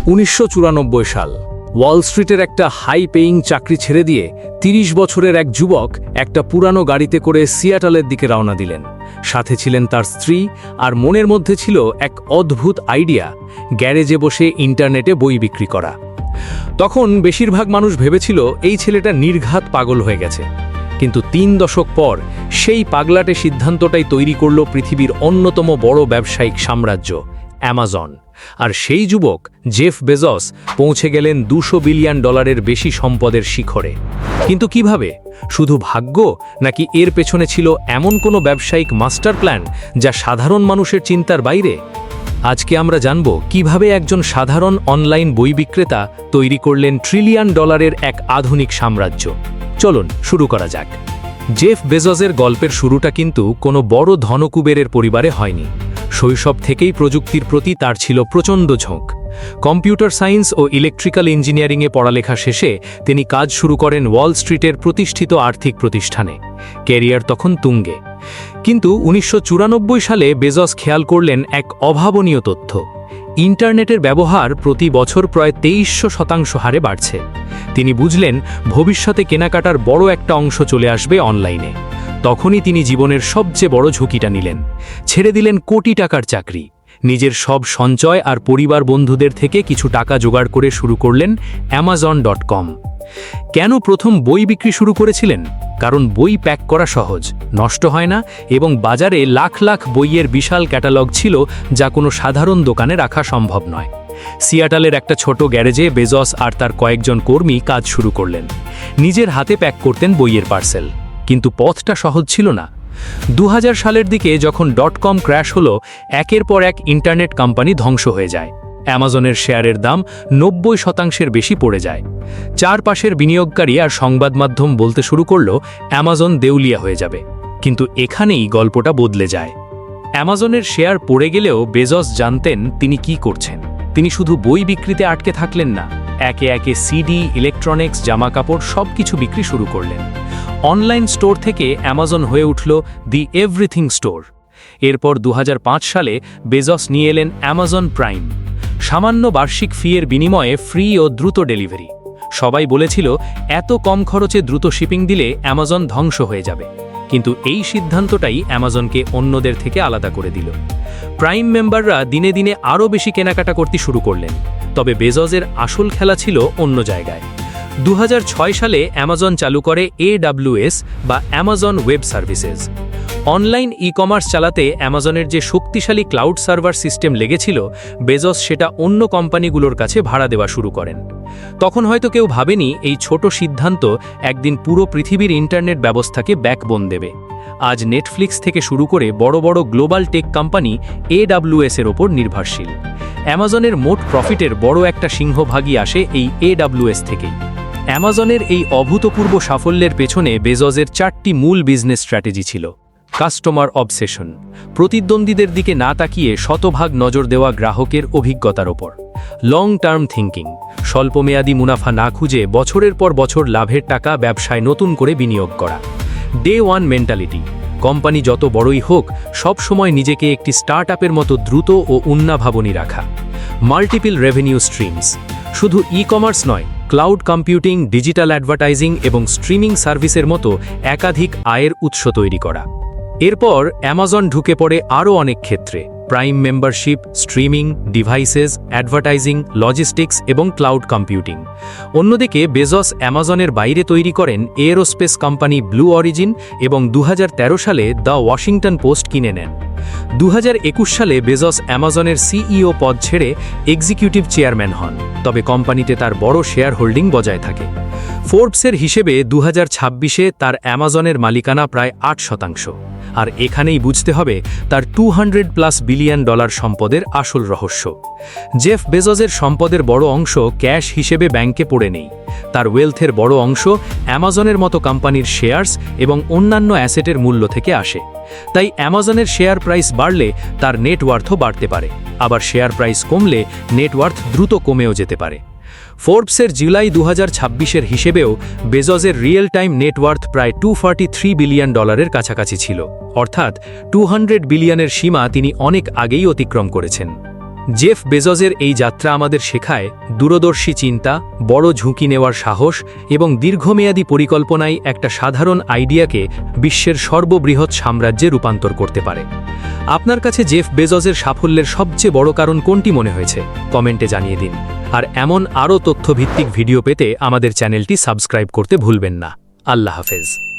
1994 সাল ওয়াল স্ট্রিটের একটা হাই পেইং চাকরি ছেড়ে দিয়ে ৩০ বছরের এক যুবক একটা পুরানো গাড়িতে করে সিয়াটলের দিকে রওনা দিলেন। সাথে ছিলেন তার স্ত্রী, আর মনের মধ্যে ছিল এক অদ্ভুত আইডিয়া, গ্যারেজে বসে ইন্টারনেটে বই বিক্রি করা। তখন বেশিরভাগ মানুষ ভেবেছিল এই ছেলেটা নির্ঘাত পাগল হয়ে গেছে, কিন্তু ৩ দশক পর সেই পাগলাটে সিদ্ধান্তটাই তৈরি করল পৃথিবীর অন্যতম বড় ব্যবসায়িক সাম্রাজ্য অ্যামাজন। আর সেই যুবক জেফ বেজস পৌঁছে গেলেন $200 বিলিয়ন বেশি সম্পদের শিখরে। কিন্তু কিভাবে? শুধু ভাগ্য, নাকি এর পেছনে ছিল এমন কোনো ব্যবসায়িক মাস্টার প্ল্যান যা সাধারণ মানুষের চিন্তার বাইরে? আজকে আমরা জানব কিভাবে একজন সাধারণ অনলাইন বই বিক্রেতা তৈরি করলেন $1 ট্রিলিয়ন এক আধুনিক সাম্রাজ্য। চলুন শুরু করা যাক। জেফ বেজসের গল্পের শুরুটা কিন্তু কোনো বড় ধনকুবেরের পরিবারে হয়নি। শৈশব থেকেই প্রযুক্তির প্রতি তার ছিল প্রচণ্ড ঝোঁক। কম্পিউটার সায়েন্স ও ইলেকট্রিক্যাল ইঞ্জিনিয়ারিংয়ে পড়ালেখা শেষে তিনি কাজ শুরু করেন ওয়াল স্ট্রিটের প্রতিষ্ঠিত আর্থিক প্রতিষ্ঠানে। ক্যারিয়ার তখন তুঙ্গে। কিন্তু 1994 সালে বেজস খেয়াল করলেন এক অভাবনীয় তথ্য: ইন্টারনেটের ব্যবহার প্রতি বছর প্রায় 2300% হারে বাড়ছে। তিনি বুঝলেন ভবিষ্যতে কেনাকাটার বড় একটা অংশ চলে আসবে অনলাইনে। তখনই তিনি জীবনের সবচেয়ে বড় ঝুঁকিটা নিলেন। ছেড়ে দিলেন কোটি টাকার চাকরি, নিজের সব সঞ্চয় আর পরিবার বন্ধুদের থেকে কিছু টাকা জোগাড় করে শুরু করলেন Amazon.com। কেন প্রথম বই বিক্রি শুরু করেছিলেন? কারণ বই প্যাক করা সহজ, নষ্ট হয় না, এবং বাজারে লাখ লাখ বইয়ের বিশাল ক্যাটালগ ছিল যা কোনো সাধারণ দোকানে রাখা সম্ভব নয়। সিয়াটলের একটা ছোট গ্যারেজে বেজস আর তার কয়েকজন কর্মী কাজ শুরু করলেন। নিজের হাতে প্যাক করতেন বইয়ের পার্সেল। কিন্তু পথটা সহজ ছিল না। 2000 সালের দিকে যখন .com ক্র্যাশ হলো, একের পর এক ইন্টারনেট কোম্পানি ধ্বংস হয়ে যায়। অ্যামাজনের শেয়ারের দাম 90% বেশি পড়ে যায়। চারপাশের বিনিয়োগকারী আর সংবাদ মাধ্যম বলতে শুরু করল অ্যামাজন দেউলিয়া হয়ে যাবে। কিন্তু এখানেই গল্পটা বদলে যায়। অ্যামাজনের শেয়ার পড়ে গেলেও বেজস জানতেন তিনি কি করছেন। তিনি শুধু বই বিক্রিতে আটকে থাকলেন না, একে একে সিডি, ইলেকট্রনিক্স, জামাকাপড় সবকিছু বিক্রি শুরু করলেন। অনলাইন স্টোর থেকে অ্যামাজন হয়ে উঠল দি এভরিথিং স্টোর। এরপর 2005 সালে বেজস নিয়ে এলেন অ্যামাজন প্রাইম। সামান্য বার্ষিক ফিয়ের বিনিময়ে ফ্রি ও দ্রুত ডেলিভারি। সবাই বলেছিল এত কম খরচে দ্রুত শিপিং দিলে অ্যামাজন ধ্বংস হয়ে যাবে। কিন্তু এই সিদ্ধান্তটাই অ্যামাজনকে অন্যদের থেকে আলাদা করে দিল। প্রাইম মেম্বাররা দিনে দিনে আরও বেশি কেনাকাটা করতে শুরু করলেন। তবে বেজসের আসল খেলা ছিল অন্য জায়গায়। 2006 সালে অ্যামাজন চালু করে AWS বা Amazon web services. Online e-commerce চালাতে অ্যামাজনের যে শক্তিশালী ক্লাউড সার্ভার সিস্টেম লেগেছিল, বেজস সেটা অন্য কোম্পানিগুলোর কাছে ভাড়া দেওয়া শুরু করেন। তখন হয়তো কেউ ভাবেনি এই ছোট সিদ্ধান্ত একদিন পুরো পৃথিবীর ইন্টারনেট ব্যবস্থাকে ব্যাকবোন দেবে। আজ নেটফ্লিক্স থেকে শুরু করে বড় বড় গ্লোবাল টেক কোম্পানি AWS এর ওপর নির্ভরশীল। অ্যামাজনের মোট প্রফিটের বড় একটা সিংহভাগই আসে এই AWS থেকেই। অ্যামাজনের এই অভূতপূর্ব সাফল্যের পেছনে বেজসের 4টি মূল বিজনেস স্ট্র্যাটেজি ছিল। কাস্টমার অবসেশন, প্রতিদ্বন্দ্বীদের দিকে না তাকিয়ে শতভাগ নজর দেওয়া গ্রাহকের অভিজ্ঞতার ওপর। লং টার্ম থিঙ্কিং, স্বল্পমেয়াদী মুনাফা না খুঁজে বছরের পর বছর লাভের টাকা ব্যবসায় নতুন করে বিনিয়োগ করা। ডে ওয়ান মেন্টালিটি, কোম্পানি যত বড়ই হোক সব সময় নিজেকে একটি স্টার্টআপের মতো দ্রুত ও উন্নাভাবনী রাখা। মাল্টিপল রেভিনিউ স্ট্রিমস, শুধু ই-কমার্স নয়, ক্লাউড কম্পিউটিং, ডিজিটাল অ্যাডভার্টাইজিং এবং স্ট্রিমিং সার্ভিসের মতো একাধিক আয়ের উৎস তৈরি করা। এরপর অ্যামাজন ঢুকে পড়ে আরও অনেক ক্ষেত্রে: prime membership, streaming, devices, advertising, logistics এবং ক্লাউড কম্পিউটিং। অন্যদিকে বেজস অ্যামাজনের বাইরে তৈরি করেন এরোস্পেস কোম্পানি ব্লু অরিজিন এবং 2013 সালে দ্য ওয়াশিংটন পোস্ট কিনে নেন। 2021 সালে বেজস অ্যামাজনের CEO পদ ছেড়ে এক্সিকিউটিভ চেয়ারম্যান হন, তবে কোম্পানিতে তার বড় শেয়ার হোল্ডিং বজায় থাকে। ফোর্বসের হিসেবে 2026-এ তার অ্যামাজনের মালিকানা প্রায় 8%। আর এখানেই বুঝতে হবে তার $200+ বিলিয়ন সম্পদের আসল রহস্য। জেফ বেজসের সম্পদের বড় অংশ ক্যাশ হিসেবে ব্যাংকে পড়ে নেই। তার ওয়েলথের বড় অংশ অ্যামাজনের মতো কোম্পানির শেয়ার্স এবং অন্যান্য অ্যাসেটের মূল্য থেকে আসে। তাই অ্যামাজনের শেয়ার প্রাইস বাড়লে তার নেটওয়ার্থও বাড়তে পারে, আবার শেয়ার প্রাইস কমলে নেটওয়ার্থ দ্রুত কমেও যেতে পারে। ফোর্বসের জুলাই 2026-এর হিসেবেও বেজসের রিয়েল টাইম নেটওয়ার্থ প্রায় $243 বিলিয়ন কাছাকাছি ছিল, অর্থাৎ 200 বিলিয়নের সীমা তিনি অনেক আগেই অতিক্রম করেছেন। জেফ বেজোসের এই যাত্রা আমাদের শেখায় দূরদর্শী চিন্তা, বড় ঝুঁকি নেওয়ার সাহস এবং দীর্ঘমেয়াদী পরিকল্পনায় একটা সাধারণ আইডিয়াকে বিশ্বের সর্ববৃহৎ সাম্রাজ্যে রূপান্তর করতে পারে। আপনার কাছে জেফ বেজোসের সাফল্যের সবচেয়ে বড় কারণ কোনটি মনে হয়েছে কমেন্টে জানিয়ে দিন। আর এমন আরও তথ্যভিত্তিক ভিডিও পেতে আমাদের চ্যানেলটি সাবস্ক্রাইব করতে ভুলবেন না। আল্লাহ হাফেজ।